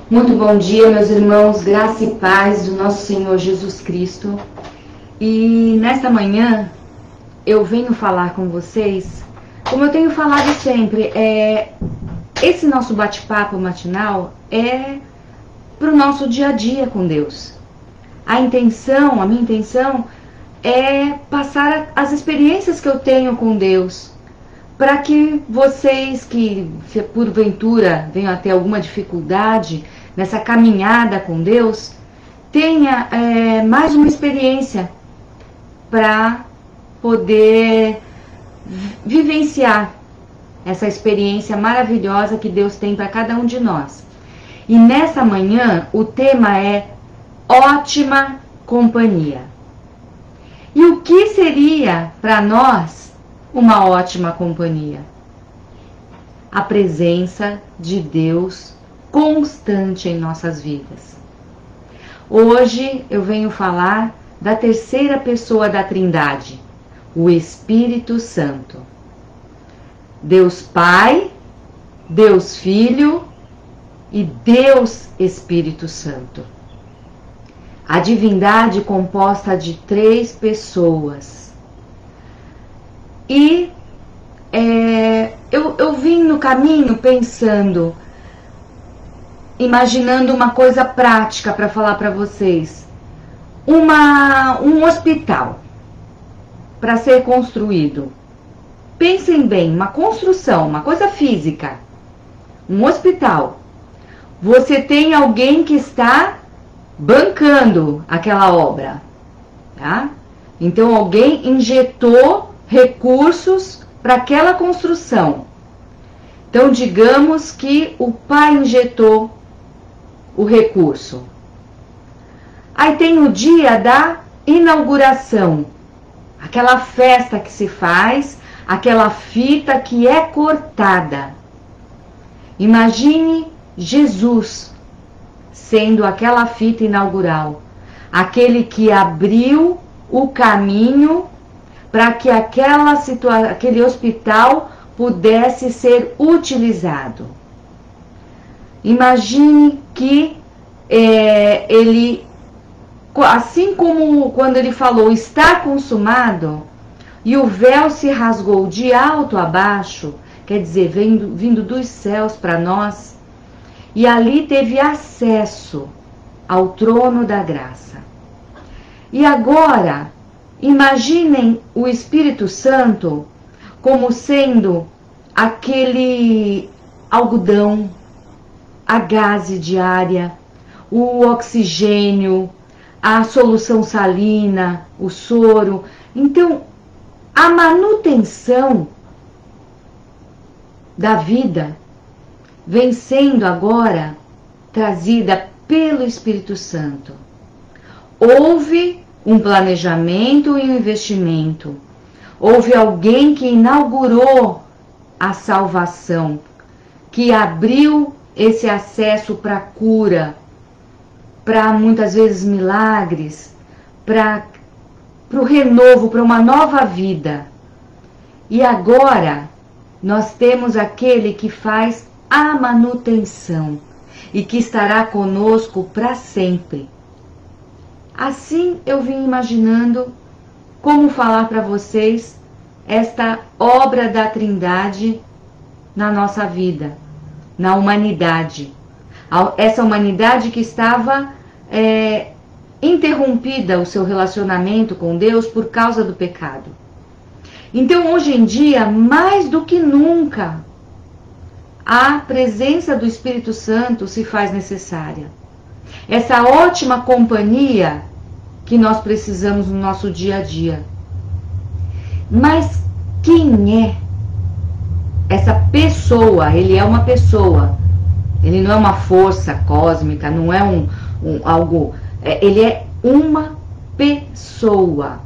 Muito bom dia, meus irmãos, graça e paz do nosso Senhor Jesus Cristo. E nesta manhã eu venho falar com vocês, como eu tenho falado sempre, esse nosso bate-papo matinal é para o nosso dia a dia com Deus. A minha intenção é passar as experiências que eu tenho com Deus, para que vocês que, se porventura, venham a ter alguma dificuldade nessa caminhada com Deus, tenha mais uma experiência para poder vivenciar essa experiência maravilhosa que Deus tem para cada um de nós. E nessa manhã o tema é ótima companhia. E o que seria para nós uma ótima companhia? A presença de Deus constante em nossas vidas. Hoje eu venho falar da terceira pessoa da Trindade, o Espírito Santo. Deus Pai, Deus Filho e Deus Espírito Santo. A divindade composta de 3 pessoas. E eu vim no caminho pensando, imaginando uma coisa prática para falar para vocês. Um hospital para ser construído. Pensem bem, uma construção, uma coisa física. Um hospital. Você tem alguém que está bancando aquela obra, tá? Então alguém injetou recursos para aquela construção. Então digamos que o pai injetou o recurso. Aí tem o dia da inauguração, aquela festa que se faz, aquela fita que é cortada. Imagine Jesus sendo aquela fita inaugural, aquele que abriu o caminho para que aquele hospital pudesse ser utilizado. Imagine que ele, assim como quando ele falou está consumado, e o véu se rasgou de alto a baixo, quer dizer, vindo dos céus para nós, e ali teve acesso ao trono da graça. E agora, imaginem o Espírito Santo como sendo aquele algodão, a gase diária, o oxigênio, a solução salina, o soro. Então, a manutenção da vida vem sendo agora trazida pelo Espírito Santo. Houve um planejamento e um investimento. Houve alguém que inaugurou a salvação, que abriu esse acesso para cura, para muitas vezes milagres, para o renovo, para uma nova vida. E agora nós temos aquele que faz a manutenção e que estará conosco para sempre. Assim eu vim imaginando como falar para vocês esta obra da Trindade na nossa vida, na humanidade. Essa humanidade que estava interrompida o seu relacionamento com Deus por causa do pecado. Então hoje em dia, mais do que nunca, a presença do Espírito Santo se faz necessária. Essa ótima companhia que nós precisamos no nosso dia a dia. Mas quem é essa pessoa? Ele é uma pessoa. Ele não é uma força cósmica, não é algo. Ele é uma pessoa.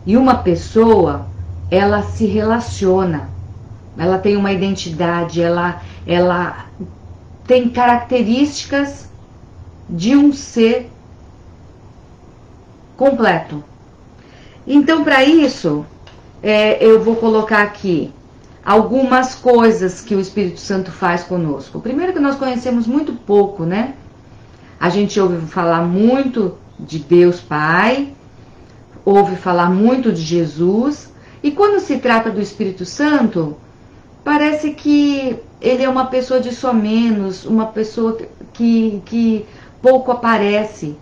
E uma pessoa, ela se relaciona. Ela tem uma identidade, ela tem características de um ser completo. Então, para isso, eu vou colocar aqui algumas coisas que o Espírito Santo faz conosco. Primeiro que nós conhecemos muito pouco, né? A gente ouve falar muito de Deus Pai, ouve falar muito de Jesus, e quando se trata do Espírito Santo, parece que ele é uma pessoa de somenos, uma pessoa que pouco aparece.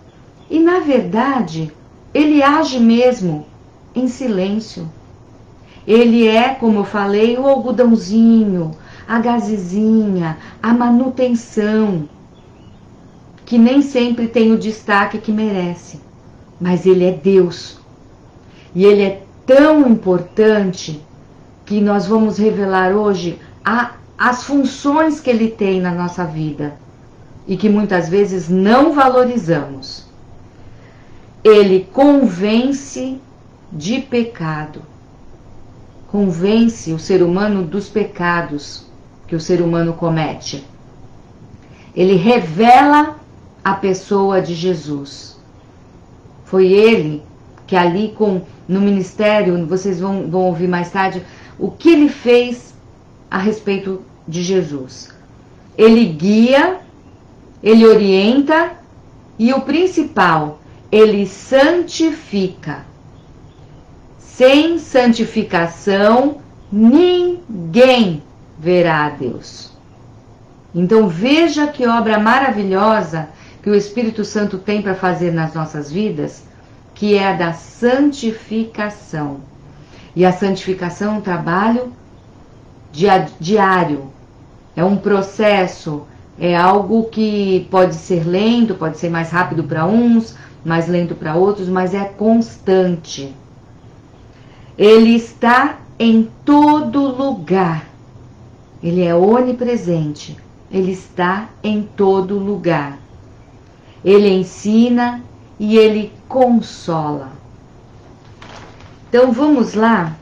E na verdade, ele age mesmo em silêncio. Ele é, como eu falei, o algodãozinho, a gazezinha, a manutenção, que nem sempre tem o destaque que merece. Mas ele é Deus. E ele é tão importante que nós vamos revelar hoje as funções que ele tem na nossa vida e que muitas vezes não valorizamos. Ele convence de pecado. Convence o ser humano dos pecados que o ser humano comete. Ele revela a pessoa de Jesus. Foi ele que ali no ministério, vocês vão ouvir mais tarde, o que ele fez a respeito de Jesus. Ele guia, ele orienta e o principal, ele santifica. Sem santificação, ninguém verá a Deus. Então veja que obra maravilhosa que o Espírito Santo tem para fazer nas nossas vidas, que é a da santificação. E a santificação é um trabalho diário. É um processo, é algo que pode ser lento, pode ser mais rápido para uns, mais lento para outros, mas é constante. Ele está em todo lugar. Ele é onipresente. Ele está em todo lugar. Ele ensina e ele consola. Então vamos lá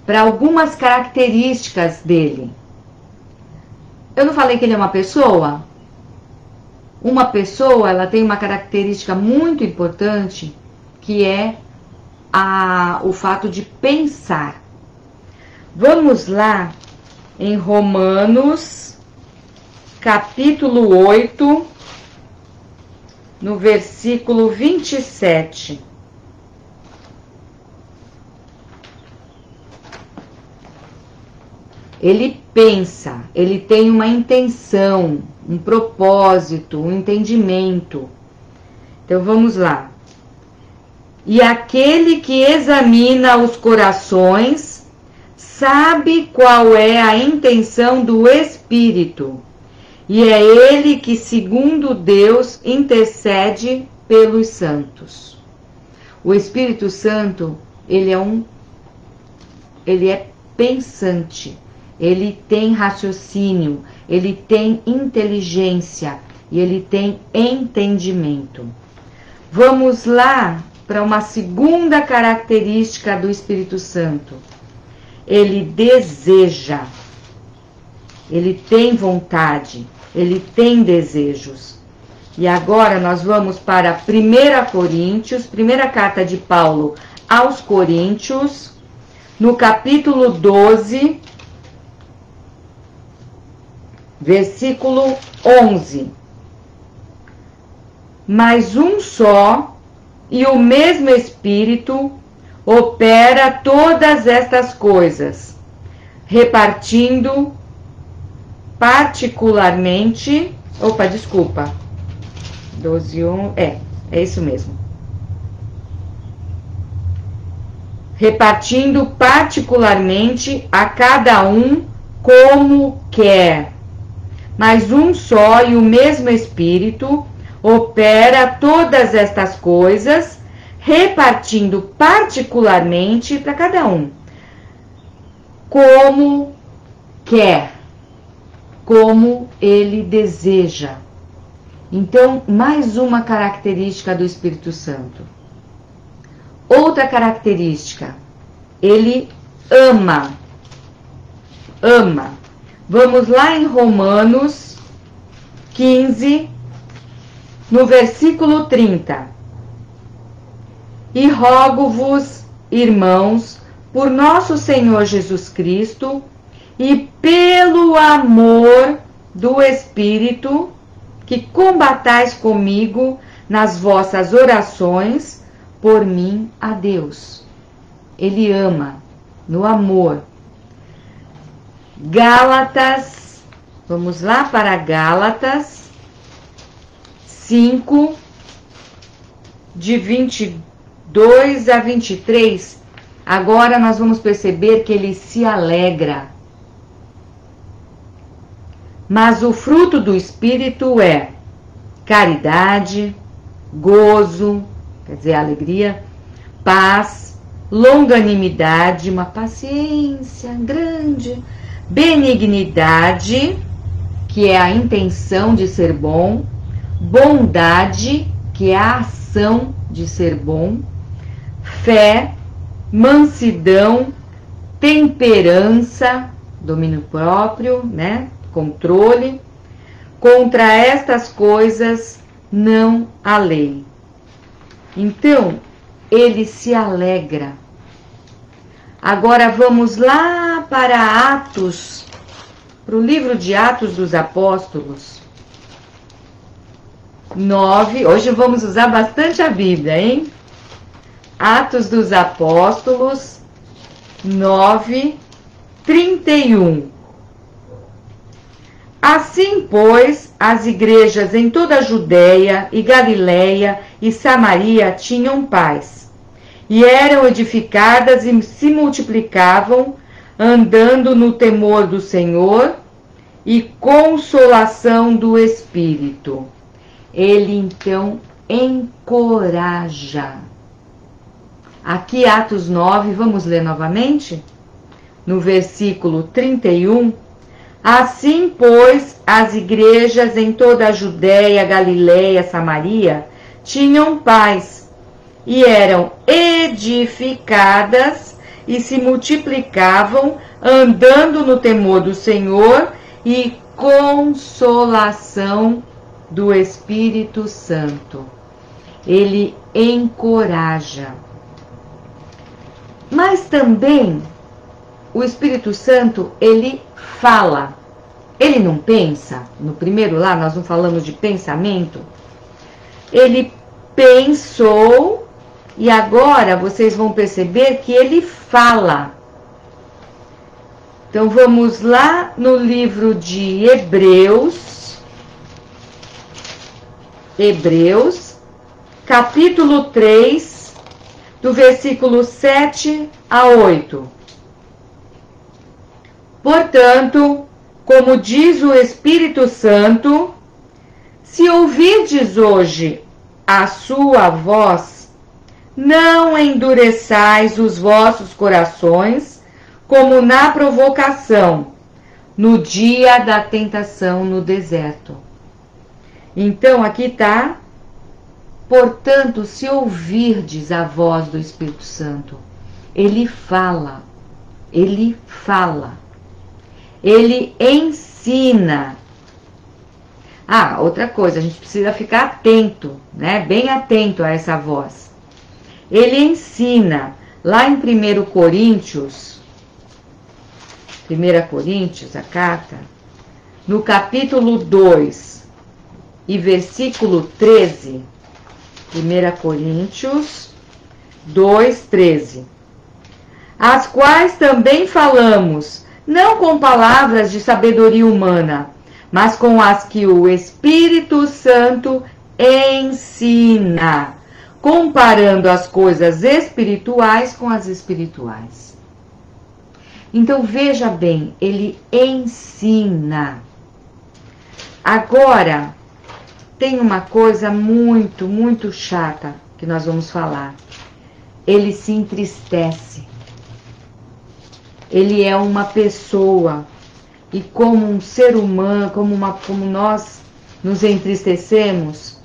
para algumas características dele. Eu não falei que ele é uma pessoa? Uma pessoa, ela tem uma característica muito importante, que é o fato de pensar. Vamos lá em Romanos, capítulo 8, no versículo 27. Ele pensa, ele tem uma intenção, um propósito, um entendimento. Então vamos lá. E aquele que examina os corações sabe qual é a intenção do Espírito, e é ele que, segundo Deus, intercede pelos santos. O Espírito Santo, ele é pensante, ele tem raciocínio, ele tem inteligência e ele tem entendimento. Vamos lá para uma segunda característica do Espírito Santo. Ele deseja, ele tem vontade, ele tem desejos. E agora nós vamos para 1 Coríntios, primeira carta de Paulo aos Coríntios, no capítulo 12, versículo 11. Mas um só e o mesmo Espírito opera todas estas coisas, repartindo particularmente... 12:1, é isso mesmo. Repartindo particularmente a cada um como quer. Mas um só e o mesmo Espírito opera todas estas coisas, repartindo particularmente para cada um, como quer, como ele deseja. Então, mais uma característica do Espírito Santo. Outra característica, ele ama. Ama. Vamos lá em Romanos 15, no versículo 30. E rogo-vos, irmãos, por nosso Senhor Jesus Cristo, e pelo amor do Espírito, que combatais comigo nas vossas orações por mim a Deus. Ele ama, no amor. Gálatas, vamos lá para Gálatas 5, de 22 a 23. Agora nós vamos perceber que ele se alegra. Mas o fruto do Espírito é caridade, gozo, quer dizer, alegria, paz, longanimidade, uma paciência grande, benignidade, que é a intenção de ser bom, bondade, que é a ação de ser bom, fé, mansidão, temperança, domínio próprio, né? Controle. Contra estas coisas não há lei. Então, ele se alegra. Agora vamos lá para Atos, para o livro de Atos dos Apóstolos 9. Hoje vamos usar bastante a Bíblia, hein? Atos dos Apóstolos 9, 31. Assim, pois, as igrejas em toda a Judéia e Galiléia e Samaria tinham paz, e eram edificadas e se multiplicavam, andando no temor do Senhor e consolação do Espírito. Ele, então, encoraja. Aqui, Atos 9, vamos ler novamente? No versículo 31. Assim, pois, as igrejas em toda a Judéia, Galiléia, Samaria tinham paz e eram edificadas e se multiplicavam, andando no temor do Senhor e consolação do Espírito Santo. Ele encoraja. Mas também o Espírito Santo, ele fala. Ele não pensa. No primeiro lá, nós não falamos de pensamento. Ele pensou e agora vocês vão perceber que ele fala. Então vamos lá no livro de Hebreus. Hebreus, capítulo 3, do versículo 7 a 8. Portanto, como diz o Espírito Santo, se ouvirdes hoje a sua voz, não endureçais os vossos corações, como na provocação, no dia da tentação no deserto. Então, aqui está, portanto, se ouvirdes a voz do Espírito Santo, ele fala, ele fala. Ele ensina. Ah, outra coisa, a gente precisa ficar atento, né? Bem atento a essa voz. Ele ensina. Lá em 1 Coríntios, a carta, no capítulo 2 e versículo 13, 1 Coríntios 2, 13. As quais também falamos, não com palavras de sabedoria humana, mas com as que o Espírito Santo ensina, comparando as coisas espirituais com as espirituais. Então veja bem, ele ensina. Agora, tem uma coisa muito, muito chata que nós vamos falar. Ele se entristece. Ele é uma pessoa e como um ser humano, como nós nos entristecemos,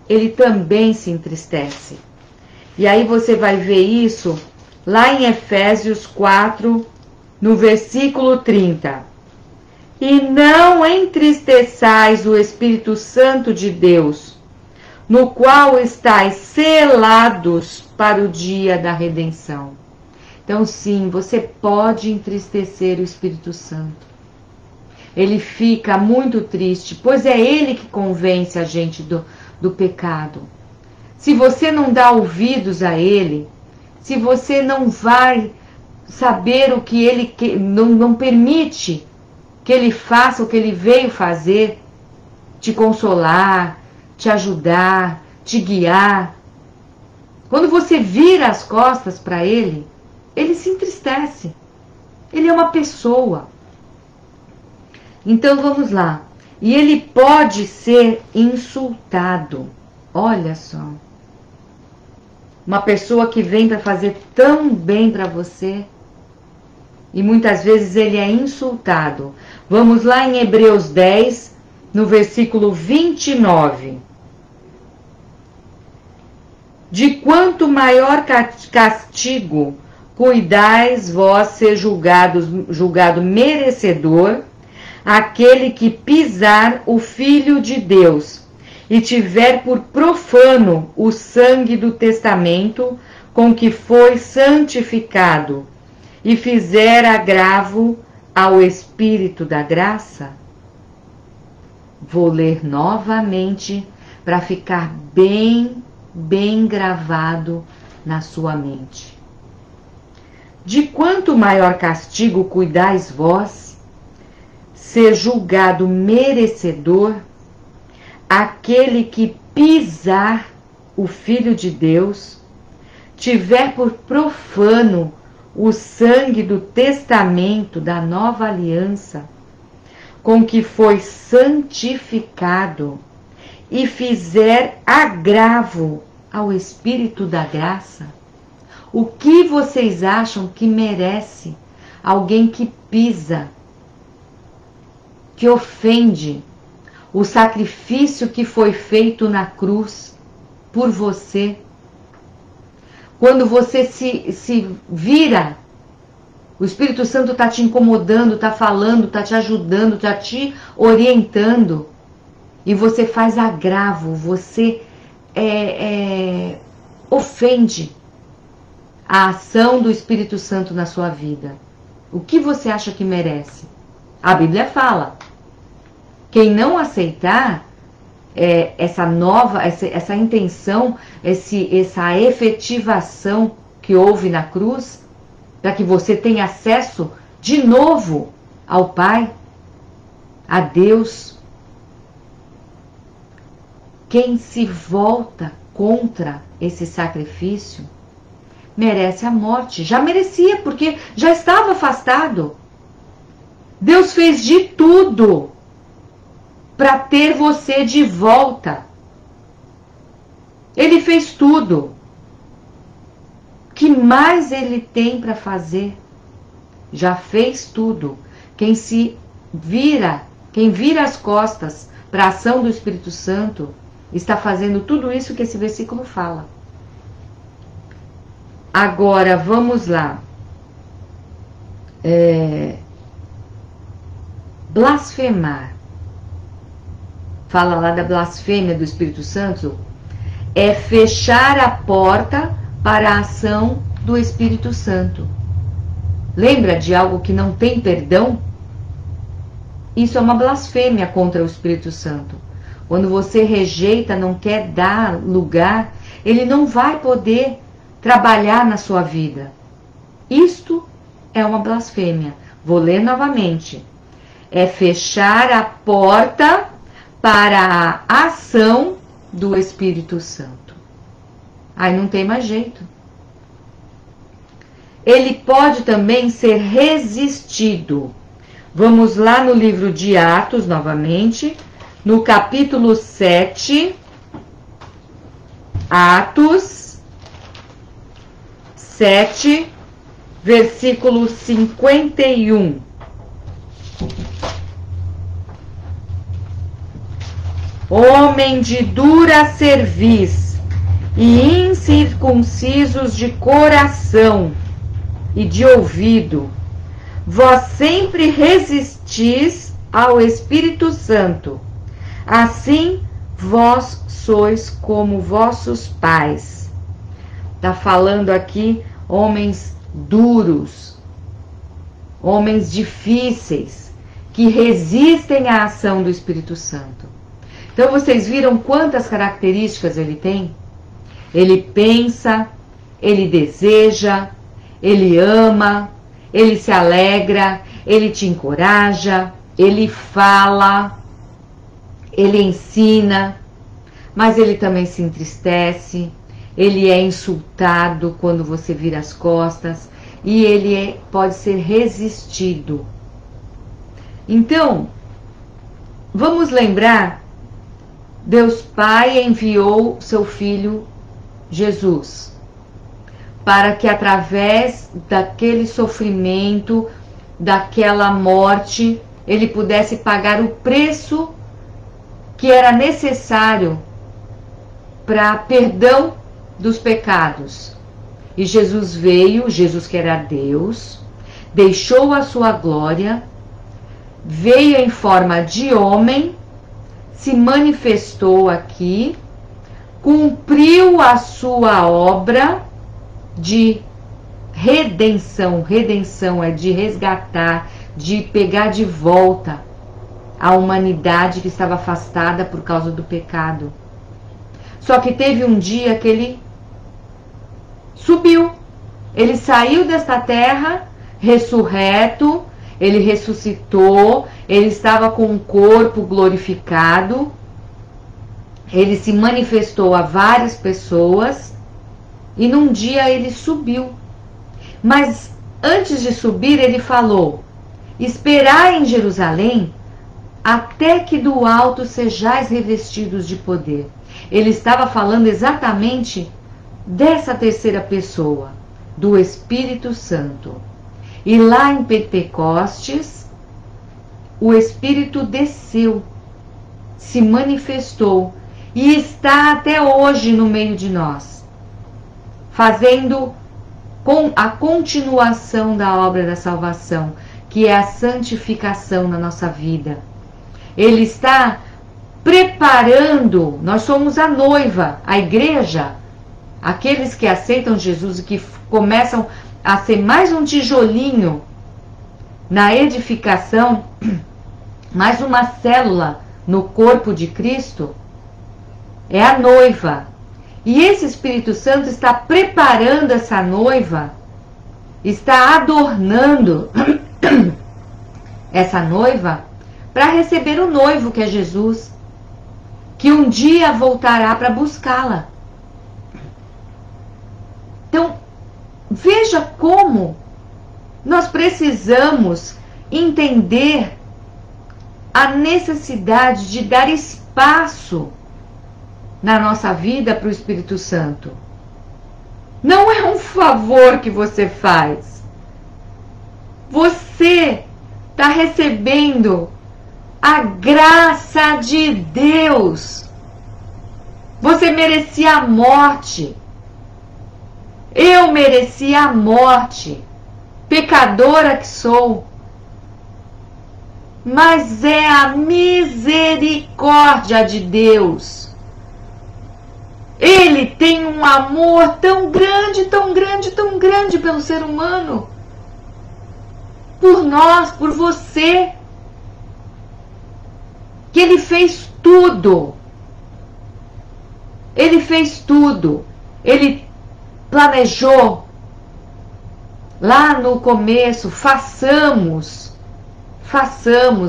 ele também se entristece. E aí você vai ver isso lá em Efésios 4, no versículo 30. E não entristeçais o Espírito Santo de Deus, no qual estáis selados para o dia da redenção. Então sim, você pode entristecer o Espírito Santo. Ele fica muito triste, pois é ele que convence a gente do pecado. Se você não dá ouvidos a ele, se você não vai saber o que ele não permite que ele faça o que ele veio fazer, te consolar, te ajudar, te guiar. Quando você vira as costas para ele, ele se entristece. Ele é uma pessoa. Então vamos lá. E ele pode ser insultado. Olha só. Uma pessoa que vem para fazer tão bem para você e muitas vezes ele é insultado. Vamos lá em Hebreus 10, no versículo 29. De quanto maior castigo cuidais vós ser julgado merecedor aquele que pisar o Filho de Deus e tiver por profano o sangue do testamento com que foi santificado e fizer agravo ao Espírito da graça? Vou ler novamente para ficar bem gravado na sua mente. De quanto maior castigo cuidais vós, ser julgado merecedor, aquele que pisar o Filho de Deus, tiver por profano o sangue do testamento da nova aliança, com que foi santificado, e fizer agravo ao Espírito da graça? O que vocês acham que merece alguém que pisa, que ofende o sacrifício que foi feito na cruz por você? Quando você se vira, o Espírito Santo está te incomodando, está falando, está te ajudando, está te orientando, e você faz agravo, você ofende a ação do Espírito Santo na sua vida. O que você acha que merece? A Bíblia fala: quem não aceitar essa intenção, essa efetivação que houve na cruz, para que você tenha acesso de novo ao Pai, a Deus, quem se volta contra esse sacrifício merece a morte. Já merecia, porque já estava afastado. Deus fez de tudo para ter você de volta. Ele fez tudo. O que mais ele tem para fazer? Já fez tudo. Quem vira as costas para a ação do Espírito Santo, está fazendo tudo isso que esse versículo fala. Agora, vamos lá. Blasfemar. Fala lá da blasfêmia do Espírito Santo. É fechar a porta para a ação do Espírito Santo. Lembra de algo que não tem perdão? Isso é uma blasfêmia contra o Espírito Santo. Quando você rejeita, não quer dar lugar, ele não vai poder trabalhar na sua vida. Isto é uma blasfêmia. Vou ler novamente. É fechar a porta para a ação do Espírito Santo. Aí não tem mais jeito. Ele pode também ser resistido. Vamos lá no livro de Atos, novamente, no capítulo 7, Atos 7, versículo 51. Homem de dura cerviz e incircuncisos de coração e de ouvido, vós sempre resistis ao Espírito Santo. Assim, vós sois como vossos pais. Está falando aqui homens duros, homens difíceis, que resistem à ação do Espírito Santo. Então vocês viram quantas características ele tem? Ele pensa, ele deseja, ele ama, ele se alegra, ele te encoraja, ele fala, ele ensina, mas ele também se entristece, ele é insultado quando você vira as costas e ele pode ser resistido. Então, vamos lembrar, Deus Pai enviou seu Filho Jesus para que através daquele sofrimento, daquela morte, ele pudesse pagar o preço que era necessário para perdão dos pecados. E Jesus veio, Jesus que era Deus, deixou a sua glória, veio em forma de homem, se manifestou aqui, cumpriu a sua obra de redenção. Redenção é de resgatar, de pegar de volta a humanidade que estava afastada por causa do pecado. Só que teve um dia que ele subiu, ele saiu desta terra ressurreto, ele ressuscitou, ele estava com um corpo glorificado, ele se manifestou a várias pessoas e num dia ele subiu. Mas antes de subir ele falou: esperai em Jerusalém até que do alto sejais revestidos de poder. Ele estava falando exatamente dessa terceira pessoa, do Espírito Santo. E lá em Pentecostes, o Espírito desceu, se manifestou e está até hoje no meio de nós, fazendo a continuação da obra da salvação, que é a santificação na nossa vida. Ele está preparando, nós somos a noiva, a igreja, aqueles que aceitam Jesus e que começam a ser mais um tijolinho na edificação, mais uma célula no corpo de Cristo, é a noiva. E esse Espírito Santo está preparando essa noiva, está adornando essa noiva para receber o noivo, que é Jesus, que um dia voltará para buscá-la. Então, veja como nós precisamos entender a necessidade de dar espaço na nossa vida para o Espírito Santo. Não é um favor que você faz. Você está recebendo a graça de Deus. Você merecia a morte. Eu merecia a morte. Pecadora que sou. Mas é a misericórdia de Deus. Ele tem um amor tão grande, tão grande, tão grande pelo ser humano. Por nós, por você. Que Ele fez tudo. Ele fez tudo. Ele planejou. Lá no começo, façamos,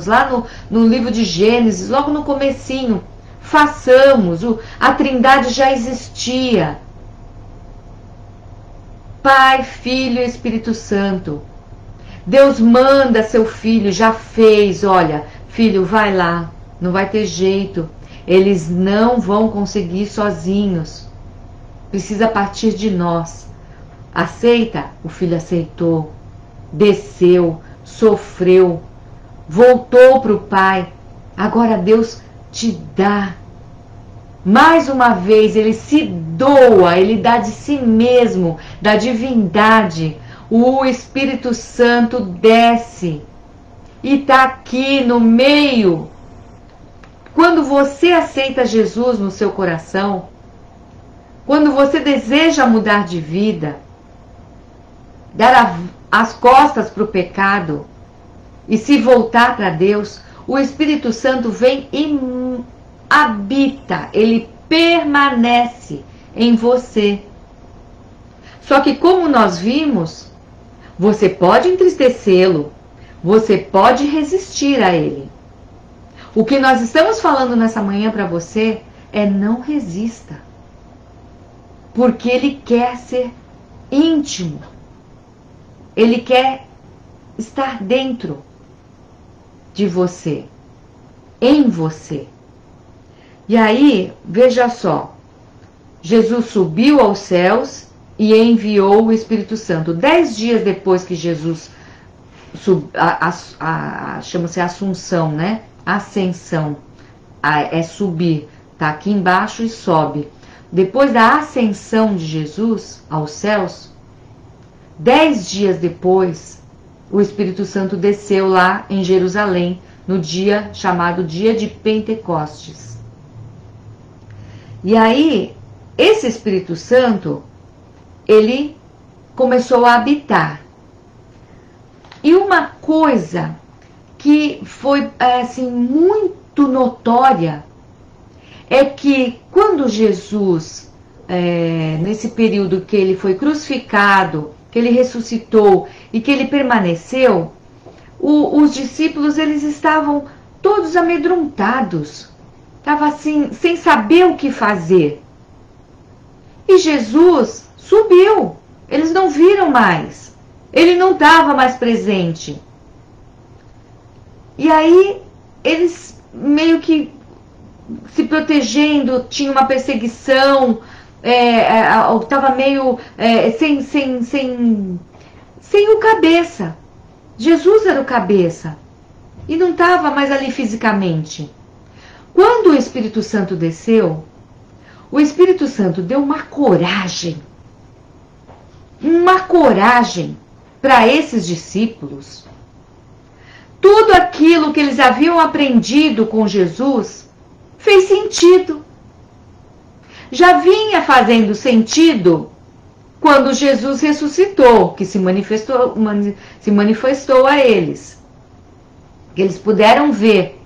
lá no livro de Gênesis, logo no comecinho, façamos, a Trindade já existia. Pai, Filho e Espírito Santo. Deus manda seu Filho, já fez, olha, filho, vai lá, não vai ter jeito, eles não vão conseguir sozinhos, precisa partir de nós. Aceita? O Filho aceitou, desceu, sofreu, voltou para o Pai. Agora Deus te dá. Mais uma vez, Ele se doa, Ele dá de si mesmo, da divindade. O Espírito Santo desce e está aqui no meio. Quando você aceita Jesus no seu coração, quando você deseja mudar de vida, dar as costas para o pecado e se voltar para Deus, o Espírito Santo vem e habita, ele permanece em você. Só que, como nós vimos, você pode entristecê-lo, você pode resistir a ele. O que nós estamos falando nessa manhã para você é: não resista, porque ele quer ser íntimo, ele quer estar dentro de você, em você. E aí, veja só, Jesus subiu aos céus e enviou o Espírito Santo. 10 dias depois que Jesus chama-se Assunção, né? Ascensão, é subir, tá aqui embaixo e sobe. Depois da ascensão de Jesus aos céus, 10 dias depois, o Espírito Santo desceu lá em Jerusalém, no dia chamado Dia de Pentecostes. E aí, esse Espírito Santo, ele começou a habitar. E uma coisa que foi assim muito notória é que quando Jesus, nesse período que ele foi crucificado, que ele ressuscitou e que ele permaneceu, os discípulos, eles estavam todos amedrontados, estavam assim, sem saber o que fazer. E Jesus subiu, eles não viram mais, ele não estava mais presente. E aí, eles meio que se protegendo, tinha uma perseguição, estava meio sem o cabeça. Jesus era o cabeça e não estava mais ali fisicamente. Quando o Espírito Santo desceu, o Espírito Santo deu uma coragem para esses discípulos. Tudo aquilo que eles haviam aprendido com Jesus fez sentido. Já vinha fazendo sentido quando Jesus ressuscitou, que se manifestou a eles. Eles puderam ver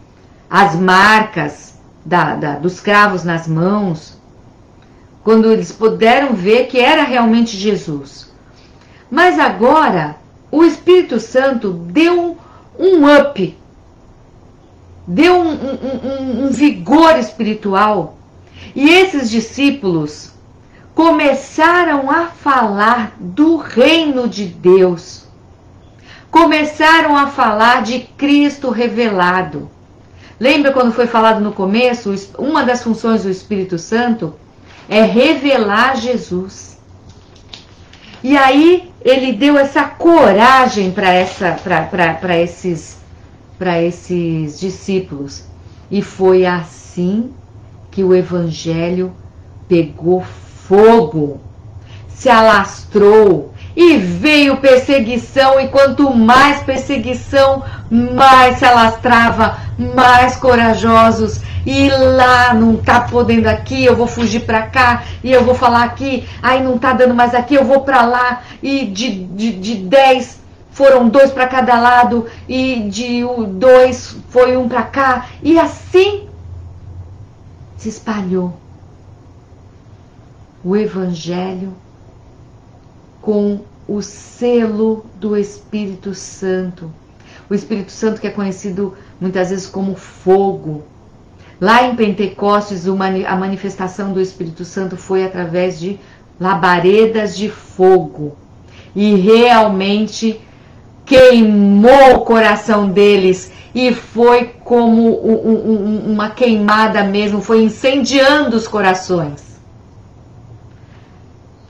as marcas dos cravos nas mãos, quando eles puderam ver que era realmente Jesus. Mas agora, o Espírito Santo deu um up, deu um vigor espiritual, e esses discípulos começaram a falar do reino de Deus, começaram a falar de Cristo revelado. Lembra quando foi falado no começo, uma das funções do Espírito Santo é revelar Jesus. E aí ele deu essa coragem para esses discípulos. E foi assim que o Evangelho pegou fogo, se alastrou e veio perseguição. E quanto mais perseguição, mais se alastrava, mais corajosos. E lá, não tá podendo aqui, eu vou fugir para cá, e eu vou falar aqui, aí não tá dando mais aqui, eu vou para lá. E de 10 foram 2 para cada lado, e de 2 foi 1 para cá, e assim se espalhou o Evangelho com o selo do Espírito Santo. O Espírito Santo que é conhecido muitas vezes como fogo. Lá em Pentecostes, a manifestação do Espírito Santo foi através de labaredas de fogo. E realmente queimou o coração deles. E foi como uma queimada mesmo, foi incendiando os corações.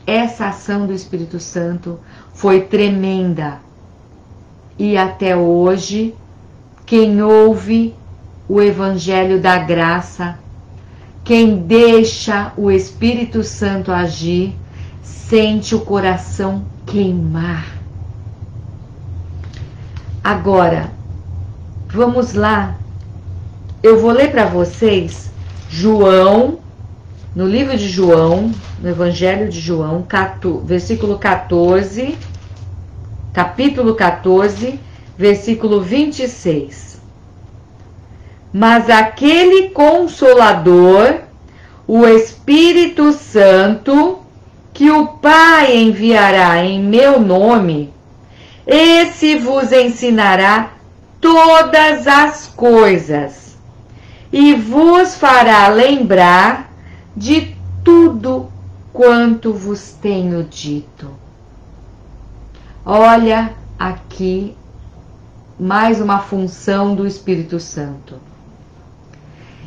Essa ação do Espírito Santo foi tremenda. E até hoje, quem ouve o Evangelho da Graça, quem deixa o Espírito Santo agir, sente o coração queimar. Agora, vamos lá. Eu vou ler para vocês João, no livro de João, no Evangelho de João, versículo 14. capítulo 14, versículo 26. Mas aquele Consolador, o Espírito Santo, que o Pai enviará em meu nome, esse vos ensinará todas as coisas e vos fará lembrar de tudo quanto vos tenho dito. Olha aqui mais uma função do Espírito Santo.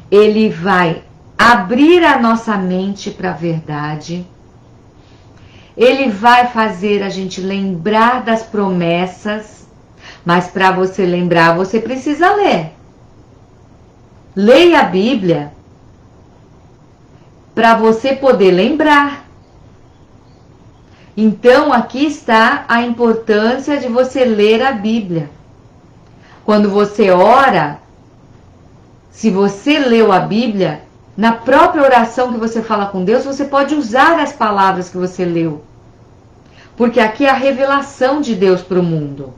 Ele vai abrir a nossa mente para a verdade. Ele vai fazer a gente lembrar das promessas, mas para você lembrar, você precisa ler. Leia a Bíblia para você poder lembrar. Então, aqui está a importância de você ler a Bíblia. Quando você ora, se você leu a Bíblia, na própria oração que você fala com Deus, você pode usar as palavras que você leu. Porque aqui é a revelação de Deus para o mundo.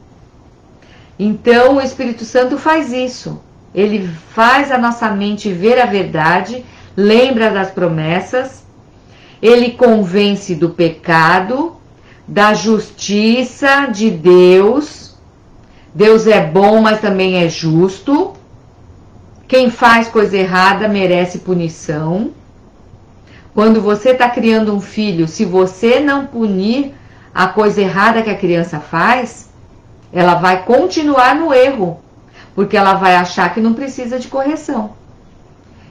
Então, o Espírito Santo faz isso. Ele faz a nossa mente ver a verdade, lembra das promessas, ele convence do pecado, da justiça de Deus. Deus é bom, mas também é justo. Quem faz coisa errada merece punição. Quando você está criando um filho, se você não punir a coisa errada que a criança faz, ela vai continuar no erro, porque ela vai achar que não precisa de correção.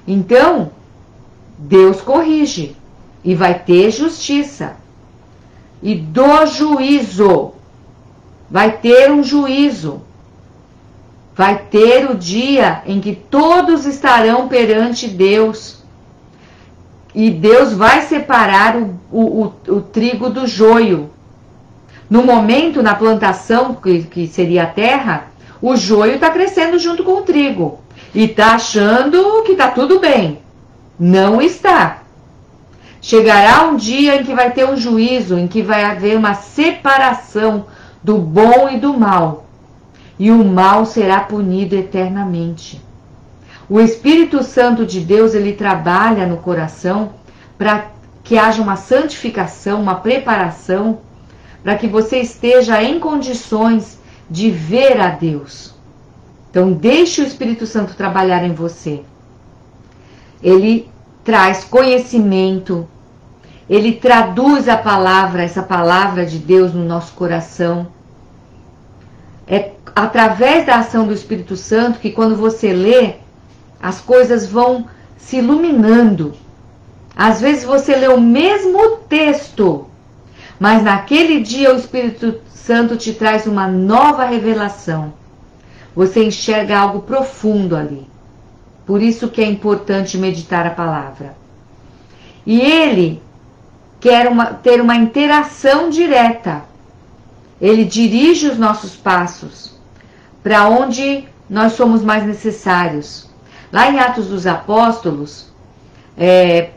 Então, Deus corrige e vai ter justiça. E do juízo, vai ter um juízo. Vai ter o dia em que todos estarão perante Deus. E Deus vai separar o trigo do joio. No momento, na plantação, que seria a terra, o joio está crescendo junto com o trigo. E está achando que está tudo bem. Não está. Chegará um dia em que vai ter um juízo, em que vai haver uma separação do bom e do mal. E o mal será punido eternamente. O Espírito Santo de Deus, ele trabalha no coração para que haja uma santificação, uma preparação, para que você esteja em condições de ver a Deus. Então, deixe o Espírito Santo trabalhar em você. Ele traz conhecimento, ele traduz a palavra, essa palavra de Deus no nosso coração. É através da ação do Espírito Santo que quando você lê, as coisas vão se iluminando. Às vezes você lê o mesmo texto, mas naquele dia o Espírito Santo te traz uma nova revelação. Você enxerga algo profundo ali. Por isso que é importante meditar a palavra. E ele quer ter uma interação direta. Ele dirige os nossos passos para onde nós somos mais necessários. Lá em Atos dos Apóstolos,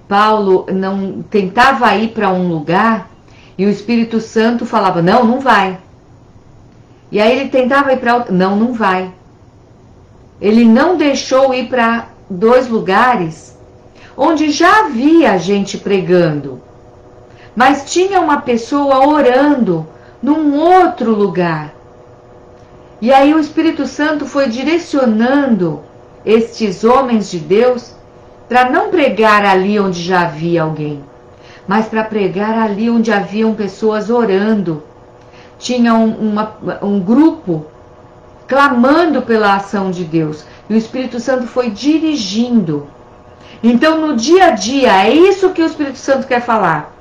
Paulo não tentava ir para um lugar e o Espírito Santo falava, não vai. E aí ele tentava ir para outro, não vai. Ele não deixou ir para 2 lugares onde já havia gente pregando, mas tinha uma pessoa orando num outro lugar. E aí o Espírito Santo foi direcionando estes homens de Deus para não pregar ali onde já havia alguém, mas para pregar ali onde haviam pessoas orando. Tinha um grupo clamando pela ação de Deus. E o Espírito Santo foi dirigindo. Então, no dia a dia, é isso que o Espírito Santo quer falar.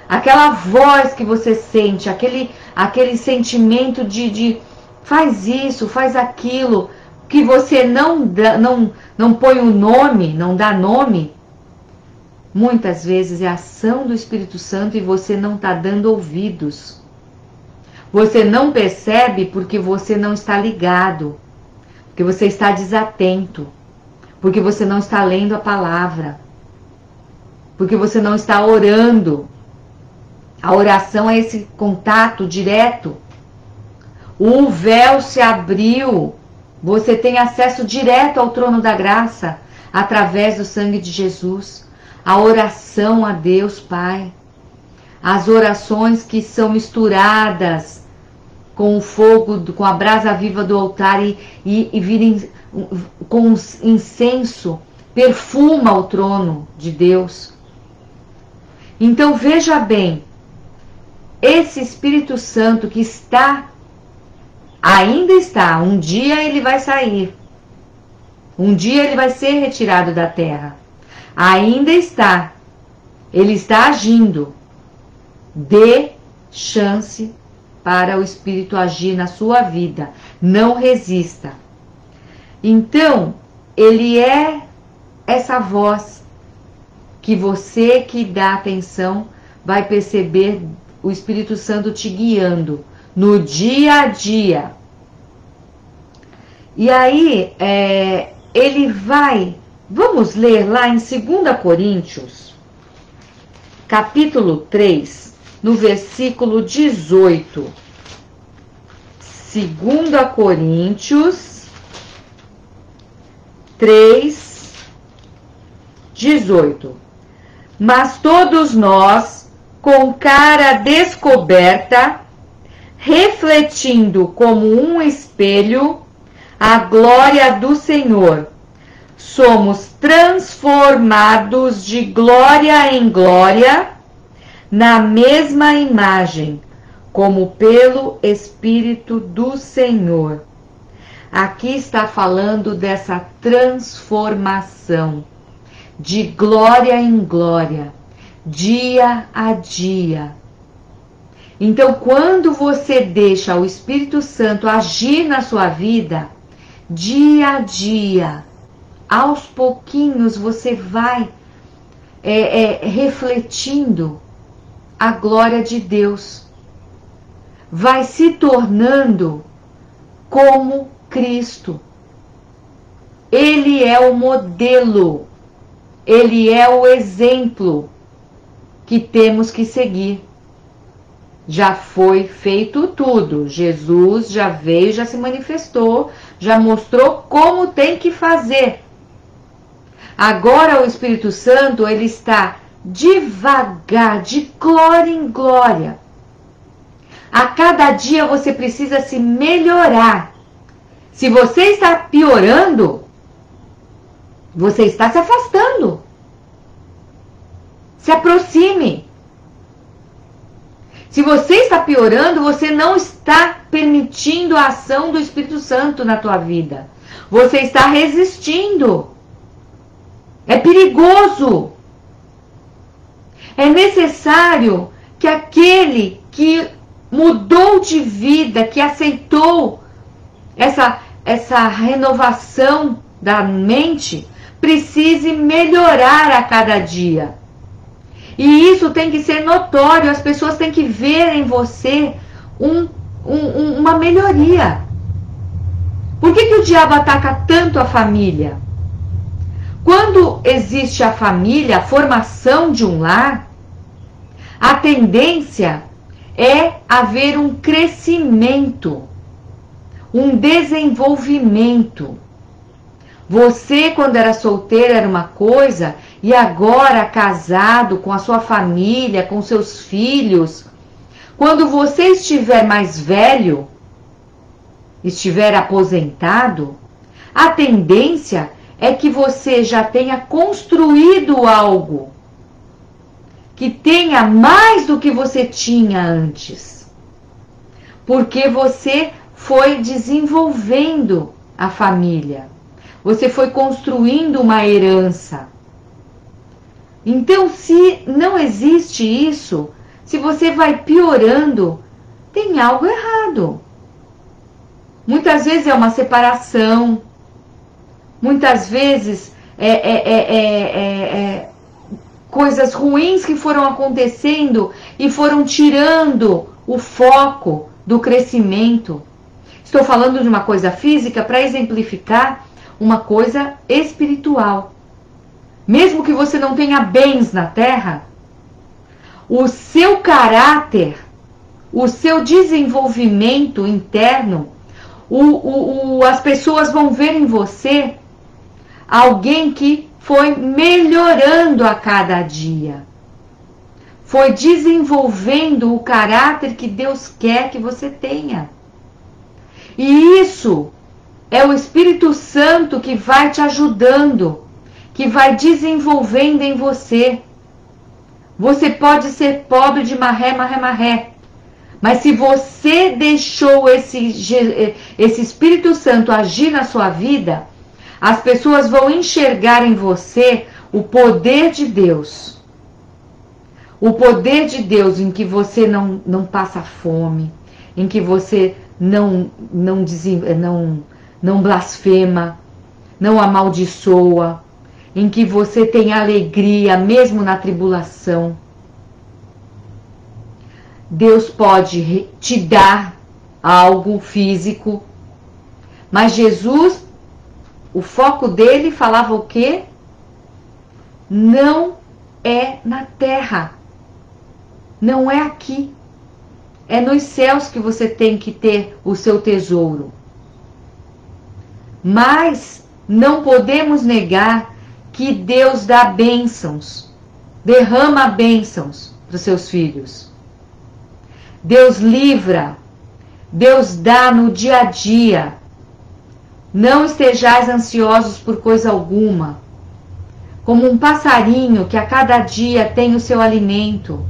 Aquela voz que você sente, aquele sentimento de faz isso, faz aquilo, que você não põe o nome, não dá nome. Muitas vezes é a ação do Espírito Santo e você não está dando ouvidos. Você não percebe porque você não está ligado, porque você está desatento, porque você não está lendo a palavra, porque você não está orando. A oração é esse contato direto O véu se abriu. Você tem acesso direto ao trono da graça através do sangue de Jesus. A oração a Deus Pai. As orações que são misturadas com o fogo, com a brasa viva do altar e virem com incenso, perfuma o trono de Deus. Então veja bem, esse Espírito Santo que ainda está, um dia ele vai sair, um dia ele vai ser retirado da terra, ainda está, ele está agindo. Dê chance para o Espírito agir na sua vida, não resista. Então, ele é essa voz que você que dá atenção vai perceber o Espírito Santo te guiando no dia a dia. E aí, ele vai... Vamos ler lá em 2 Coríntios, capítulo 3, no versículo 18. 2 Coríntios 3, 18. Mas todos nós, com cara descoberta, refletindo como um espelho a glória do Senhor, somos transformados de glória em glória na mesma imagem, como pelo Espírito do Senhor. Aqui está falando dessa transformação de glória em glória, dia a dia. Então, quando você deixa o Espírito Santo agir na sua vida, dia a dia, aos pouquinhos você vai refletindo a glória de Deus. Vai se tornando como Cristo. Ele é o modelo, ele é o exemplo que temos que seguir. Já foi feito tudo. Jesus já veio, já se manifestou, já mostrou como tem que fazer. Agora o Espírito Santo, ele está devagar, de glória em glória. A cada dia você precisa se melhorar. Se você está piorando, você está se afastando. Se aproxime. Se você está piorando, você não está permitindo a ação do Espírito Santo na tua vida. Você está resistindo. É perigoso. É necessário que aquele que mudou de vida, que aceitou essa renovação da mente, precise melhorar a cada dia. E isso tem que ser notório, as pessoas têm que ver em você uma melhoria. Por que o diabo ataca tanto a família? Quando existe a família, a formação de um lar, a tendência é haver um crescimento, um desenvolvimento. Você, quando era solteiro, era uma coisa, e agora casado, com a sua família, com seus filhos, quando você estiver mais velho, estiver aposentado, a tendência é que você já tenha construído algo que tenha mais do que você tinha antes. Porque você foi desenvolvendo a família. Você foi construindo uma herança. Então, se não existe isso, se você vai piorando, tem algo errado. Muitas vezes é uma separação. Muitas vezes coisas ruins que foram acontecendo e foram tirando o foco do crescimento. Estou falando de uma coisa física para exemplificar uma coisa espiritual. Mesmo que você não tenha bens na terra, o seu caráter, o seu desenvolvimento interno, as pessoas vão ver em você alguém que foi melhorando a cada dia, foi desenvolvendo o caráter que Deus quer que você tenha. E isso é o Espírito Santo que vai te ajudando, que vai desenvolvendo em você. Você pode ser pobre de marré, mas se você deixou esse Espírito Santo agir na sua vida, as pessoas vão enxergar em você o poder de Deus. O poder de Deus em que você não passa fome, em que você não blasfema, não amaldiçoa, em que você tem alegria mesmo na tribulação. Deus pode te dar algo físico, mas Jesus, o foco dele falava o quê? Não é na terra, não é aqui, é nos céus que você tem que ter o seu tesouro. Mas não podemos negar que Deus dá bênçãos, derrama bênçãos para os seus filhos. Deus livra, Deus dá no dia a dia. Não estejais ansiosos por coisa alguma, como um passarinho que a cada dia tem o seu alimento.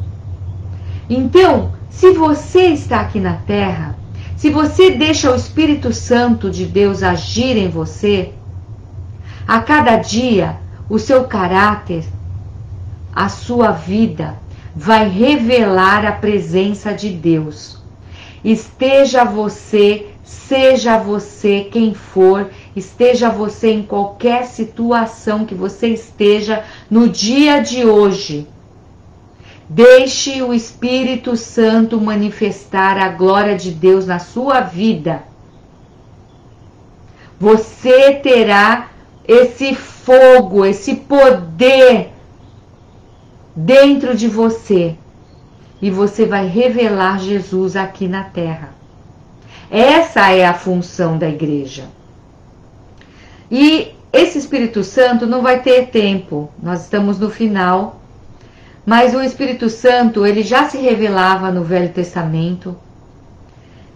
Então, se você está aqui na terra, se você deixa o Espírito Santo de Deus agir em você, a cada dia o seu caráter, a sua vida vai revelar a presença de Deus. Esteja você, seja você quem for, esteja você em qualquer situação que você esteja no dia de hoje. Deixe o Espírito Santo manifestar a glória de Deus na sua vida. Você terá esse fogo, esse poder dentro de você. E você vai revelar Jesus aqui na terra. Essa é a função da igreja. E esse Espírito Santo não vai ter tempo. Nós estamos no final. Mas o Espírito Santo, ele já se revelava no Velho Testamento.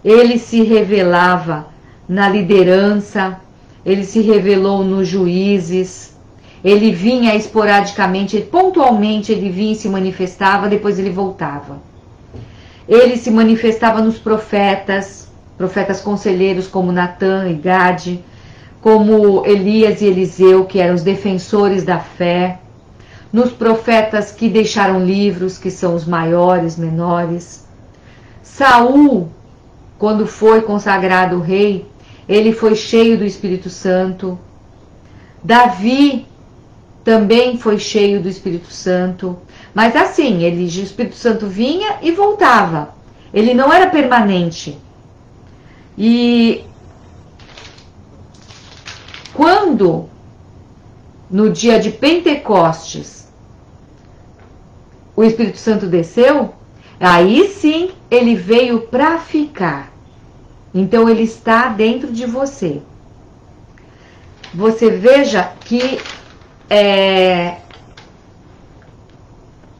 Ele se revelava na liderança. Ele se revelou nos juízes. Ele vinha esporadicamente, pontualmente ele vinha e se manifestava, depois ele voltava. Ele se manifestava nos profetas conselheiros como Natã e Gade, como Elias e Eliseu, que eram os defensores da fé, nos profetas que deixaram livros, que são os maiores, menores. Saul, quando foi consagrado rei, ele foi cheio do Espírito Santo. Davi também foi cheio do Espírito Santo. Mas assim, o Espírito Santo vinha e voltava. Ele não era permanente. E quando, no dia de Pentecostes, o Espírito Santo desceu, aí sim ele veio para ficar. Então ele está dentro de você. Você veja que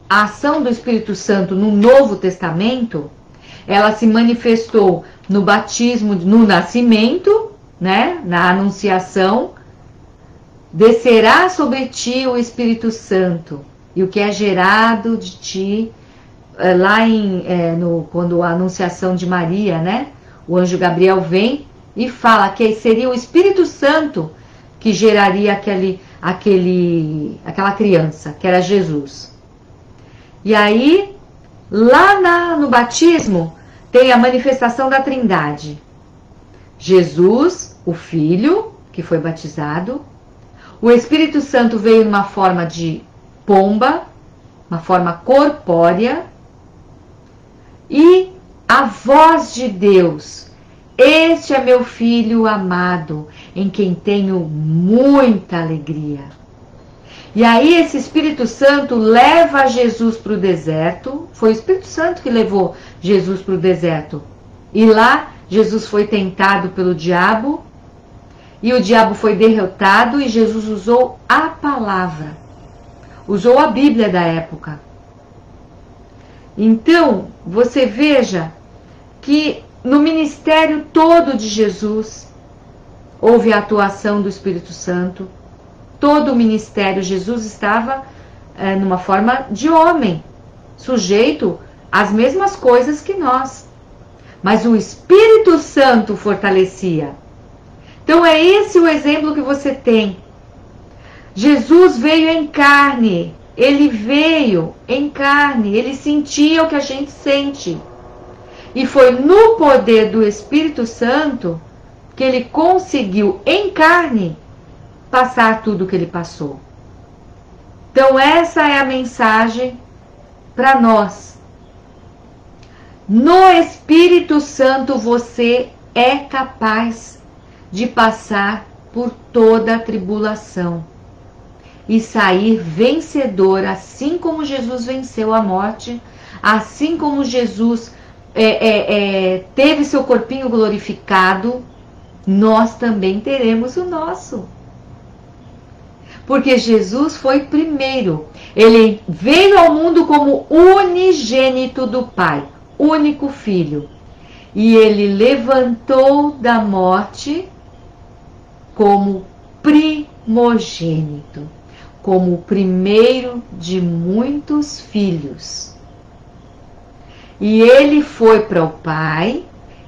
a ação do Espírito Santo no Novo Testamento, ela se manifestou no batismo, no nascimento, né, na anunciação. Descerá sobre ti o Espírito Santo, e o que é gerado de ti, lá quando a anunciação de Maria, né, o anjo Gabriel vem e fala que seria o Espírito Santo que geraria aquela criança, que era Jesus. E aí, lá no batismo, tem a manifestação da Trindade. Jesus, o Filho, que foi batizado. O Espírito Santo veio numa forma de pomba, uma forma corpórea. E a voz de Deus: este é meu Filho amado, em quem tenho muita alegria. E aí esse Espírito Santo leva Jesus para o deserto. Foi o Espírito Santo que levou Jesus para o deserto. E lá Jesus foi tentado pelo diabo. E o diabo foi derrotado e Jesus usou a palavra. Usou a Bíblia da época. Então, você veja que no ministério todo de Jesus houve a atuação do Espírito Santo. Todo o ministério, Jesus estava numa forma de homem, sujeito às mesmas coisas que nós. Mas o Espírito Santo fortalecia. Então é esse o exemplo que você tem. Jesus veio em carne. Ele veio em carne. Ele sentia o que a gente sente. E foi no poder do Espírito Santo que ele conseguiu, em carne, passar tudo o que ele passou. Então essa é a mensagem para nós. No Espírito Santo você é capaz de passar por toda a tribulação e sair vencedor, assim como Jesus venceu a morte, assim como Jesus teve seu corpinho glorificado, nós também teremos o nosso. Porque Jesus foi primeiro. Ele veio ao mundo como unigênito do Pai, único filho. E ele levantou da morte como primogênito, como o primeiro de muitos filhos. E ele foi para o Pai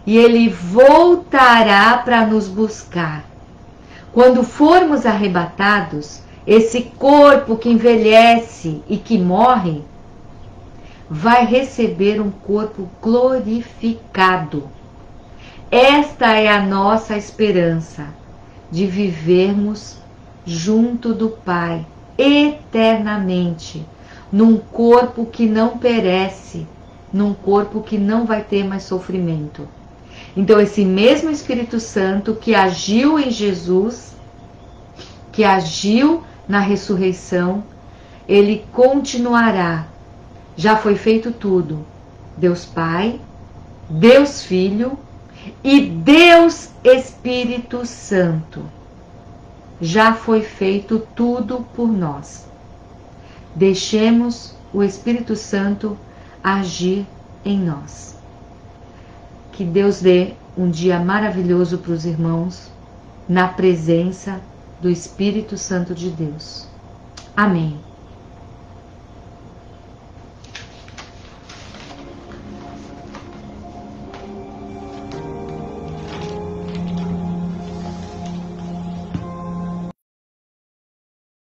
e ele voltará para nos buscar. Quando formos arrebatados, esse corpo que envelhece e que morre, vai receber um corpo glorificado. Esta é a nossa esperança, de vivermos junto do Pai, eternamente, num corpo que não perece, num corpo que não vai ter mais sofrimento. Então esse mesmo Espírito Santo que agiu em Jesus, que agiu na ressurreição, ele continuará. Já foi feito tudo. Deus Pai, Deus Filho e Deus Espírito Santo. Já foi feito tudo por nós. Deixemos o Espírito Santo agir em nós. Que Deus dê um dia maravilhoso para os irmãos, na presença do Espírito Santo de Deus. Amém.